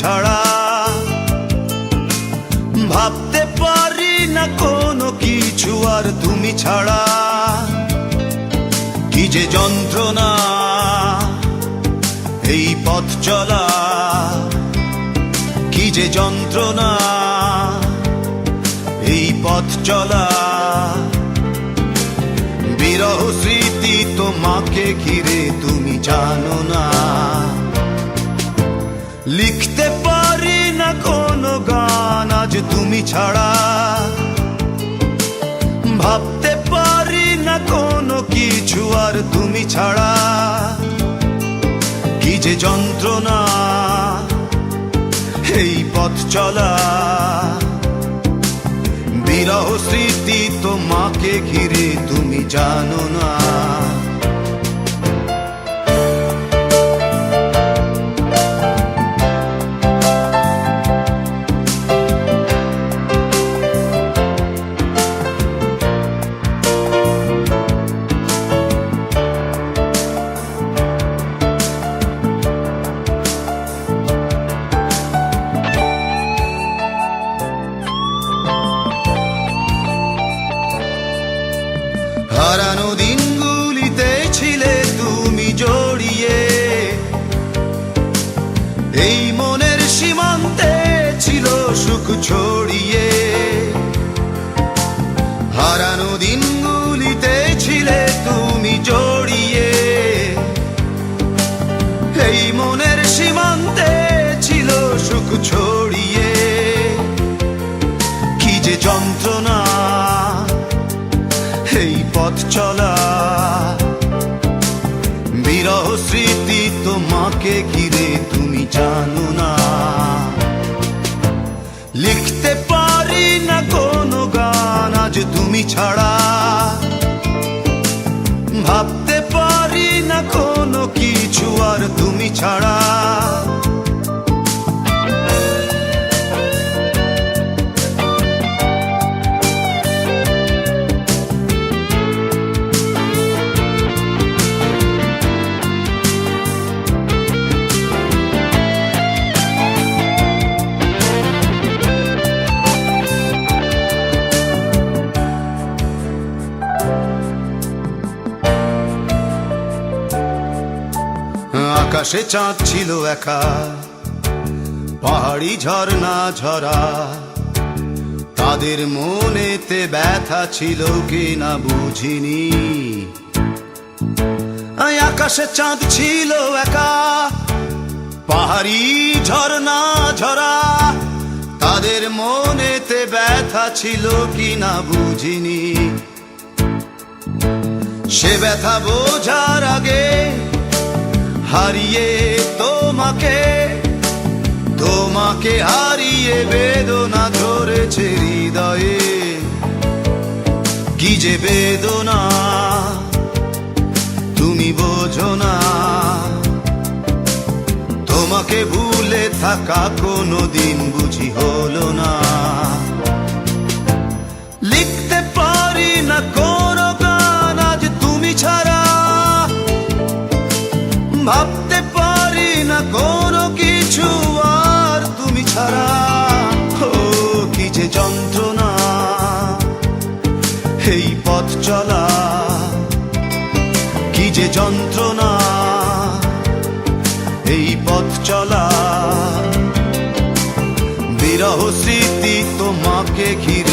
ছাড়া। ভাবতে পারি না কোনো কিছু আর তুমি ছাড়া। কি যে যন্ত্রণা এই পথ চলা, কি যে যন্ত্রণা এই পথ চলা। বিরহ স্মৃতি তোমাকে ঘিরে তুমি জানো না। লিখতে পারি না কোনো গান আজ তুমি ছাড়া। ভাবতে পারি না কোনো কিছু আর তুমি ছাড়া। কি যে যন্ত্রণা এই পথ চলা। বিরহ স্মৃতি তোমাকে ঘিরে তুমি জানো না। হারানো দিনগুলিতে ছিলে তুমি জড়িয়ে। এই মনের সীমান্তে ছিল সুখ ছড়িয়ে। হারানো দিনগুলিতে ছিলে তুমি জড়িয়ে। এই মনের সীমান্তে ছিল সুখ ছড়িয়ে। কি যে যন্ত্রণা এই পথ চলা। বিরহ স্মৃতি তোমাকে ঘিরে তুমি জানো না। লিখতে পারি না কোনো গান আজ তুমি ছাড়া। ভাবতে পারি না কোনো কিছু আর তুমি ছাড়া। আকাশে চাঁদ ছিল একা, পাহাড়ি ঝর্ণা ঝরা। তাদের মনেতে ব্যথা ছিল কিনা বুঝিনি। আকাশে চাঁদ ছিল একা, পাহাড়ি ঝর্ণা ঝরা। তাদের মনেতে ব্যথা ছিল কিনা বুঝিনি। সে ব্যথা বোঝার আগে হারিয়ে তোমাকে, তোমাকে হারিয়ে বেদনা ধরেছে হৃদয়ে। কি যে বেদনা তুমি বোঝো না। তোমাকে ভুলে থাকা কোনো দিন বুঝি হলো না। লিখতে পারি না কোনো গান আজ তুমি ছাড়া। ভাবতে পারি না কোনো কিছু আর তুমি ছাড়া। ও কি যে যন্ত্রণা এই পথ চলা। কি যে যন্ত্রণা এই পথ চলা। বিরহ স্মৃতি তোমাকে ঘিরে